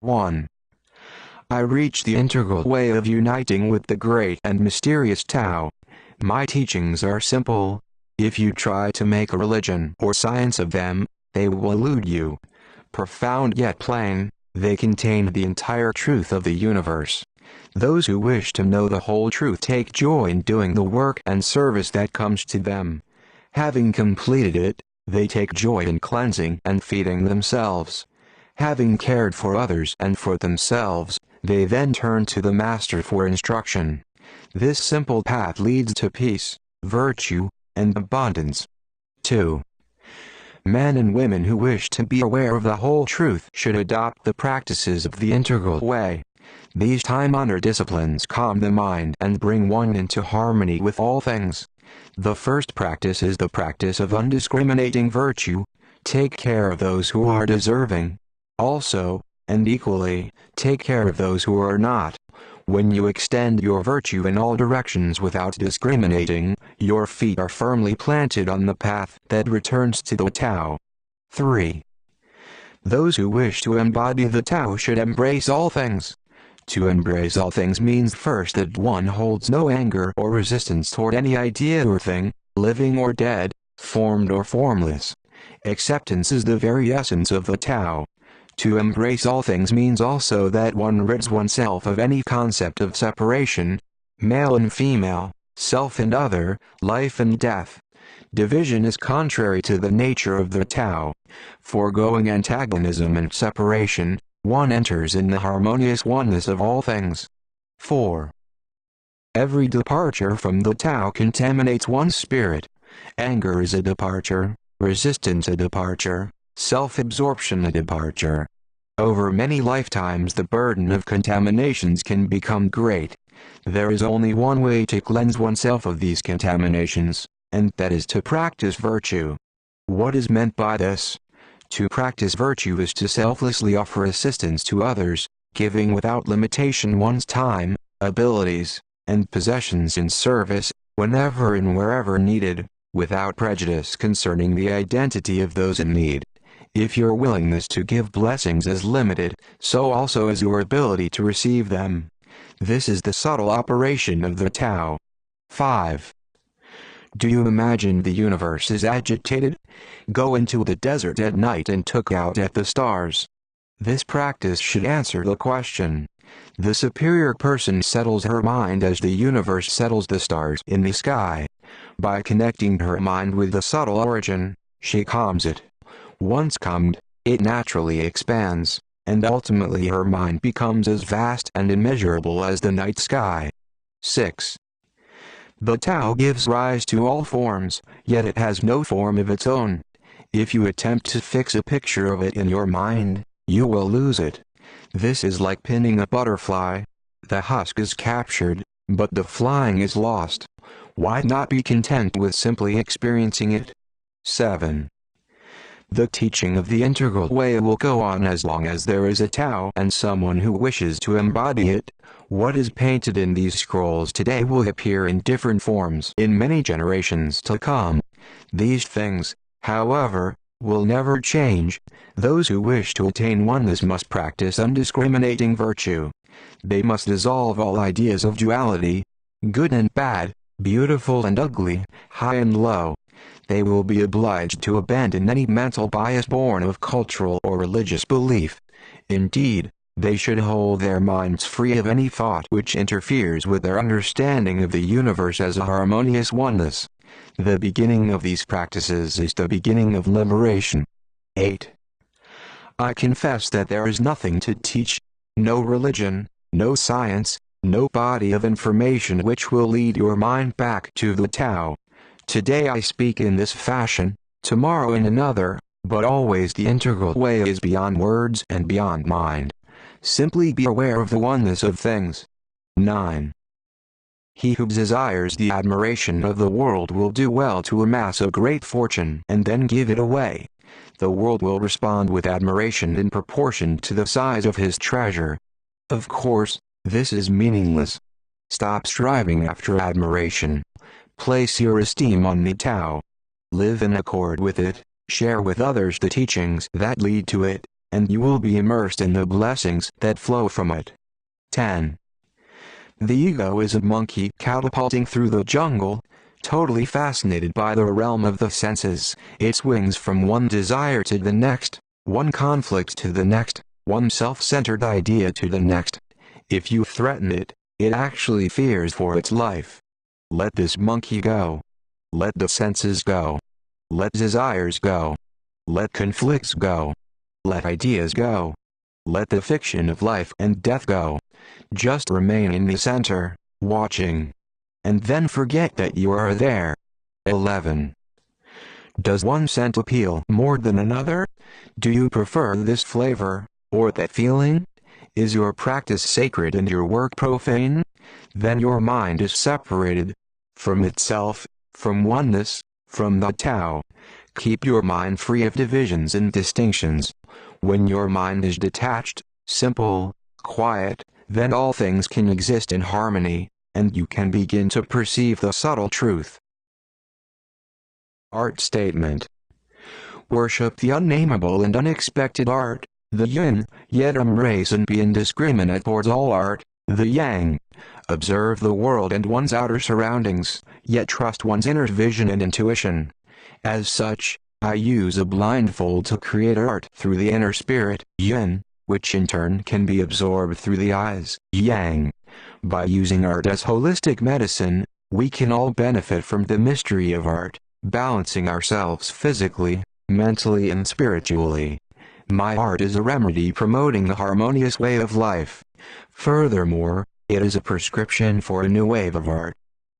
1. I reach the integral way of uniting with the great and mysterious Tao. My teachings are simple. If you try to make a religion or science of them, they will elude you. Profound yet plain, they contain the entire truth of the universe. Those who wish to know the whole truth take joy in doing the work and service that comes to them. Having completed it, they take joy in cleansing and feeding themselves. Having cared for others and for themselves, they then turn to the Master for instruction. This simple path leads to peace, virtue, and abundance. 2. Men and women who wish to be aware of the whole truth should adopt the practices of the integral way. These time-honored disciplines calm the mind and bring one into harmony with all things. The first practice is the practice of undiscriminating virtue. Take care of those who are deserving. Also, and equally, take care of those who are not. When you extend your virtue in all directions without discriminating, your feet are firmly planted on the path that returns to the Tao. 3. Those who wish to embody the Tao should embrace all things. To embrace all things means first that one holds no anger or resistance toward any idea or thing, living or dead, formed or formless. Acceptance is the very essence of the Tao. To embrace all things means also that one rids oneself of any concept of separation, male and female, self and other, life and death. Division is contrary to the nature of the Tao. Foregoing antagonism and separation, one enters in the harmonious oneness of all things. 4. Every departure from the Tao contaminates one's spirit. Anger is a departure, resistance a departure, self-absorption a departure. Over many lifetimes the burden of contaminations can become great. There is only one way to cleanse oneself of these contaminations, and that is to practice virtue. What is meant by this? To practice virtue is to selflessly offer assistance to others, giving without limitation one's time, abilities, and possessions in service, whenever and wherever needed, without prejudice concerning the identity of those in need. If your willingness to give blessings is limited, so also is your ability to receive them. This is the subtle operation of the Tao. 5. Do you imagine the universe is agitated? Go into the desert at night and look out at the stars. This practice should answer the question. The superior person settles her mind as the universe settles the stars in the sky. By connecting her mind with the subtle origin, she calms it. Once calmed, it naturally expands, and ultimately her mind becomes as vast and immeasurable as the night sky. 6. The Tao gives rise to all forms, yet it has no form of its own. If you attempt to fix a picture of it in your mind, you will lose it. This is like pinning a butterfly. The husk is captured, but the flying is lost. Why not be content with simply experiencing it? 7. The teaching of the integral way will go on as long as there is a Tao and someone who wishes to embody it. What is painted in these scrolls today will appear in different forms in many generations to come. These things, however, will never change. Those who wish to attain oneness must practice undiscriminating virtue. They must dissolve all ideas of duality, good and bad, beautiful and ugly, high and low. They will be obliged to abandon any mental bias born of cultural or religious belief. Indeed, they should hold their minds free of any thought which interferes with their understanding of the universe as a harmonious oneness. The beginning of these practices is the beginning of liberation. 8. I confess that there is nothing to teach, no religion, no science, no body of information which will lead your mind back to the Tao. Today I speak in this fashion, tomorrow in another, but always the integral way is beyond words and beyond mind. Simply be aware of the oneness of things. 9. He who desires the admiration of the world will do well to amass a great fortune and then give it away. The world will respond with admiration in proportion to the size of his treasure. Of course, this is meaningless. Stop striving after admiration. Place your esteem on the Tao. Live in accord with it, share with others the teachings that lead to it, and you will be immersed in the blessings that flow from it. 10. The ego is a monkey catapulting through the jungle, totally fascinated by the realm of the senses. It swings from one desire to the next, one conflict to the next, one self-centered idea to the next. If you threaten it, it actually fears for its life. Let this monkey go. Let the senses go. Let desires go. Let conflicts go. Let ideas go. Let the fiction of life and death go. Just remain in the center, watching. And then forget that you are there. 11. Does one scent appeal more than another? Do you prefer this flavor, or that feeling? Is your practice sacred and your work profane? Then your mind is separated from itself, from oneness, from the Tao. Keep your mind free of divisions and distinctions. When your mind is detached, simple, quiet, then all things can exist in harmony, and you can begin to perceive the subtle truth. Art statement. Worship the unnameable and unexpected art, the yin, yet embrace and be indiscriminate towards all art, the yang. Observe the world and one's outer surroundings, yet trust one's inner vision and intuition. As such, I use a blindfold to create art through the inner spirit, yin, which in turn can be absorbed through the eyes, yang. By using art as holistic medicine, we can all benefit from the mystery of art, balancing ourselves physically, mentally and spiritually. My art is a remedy promoting the harmonious way of life. Furthermore, it is a prescription for a new wave of art.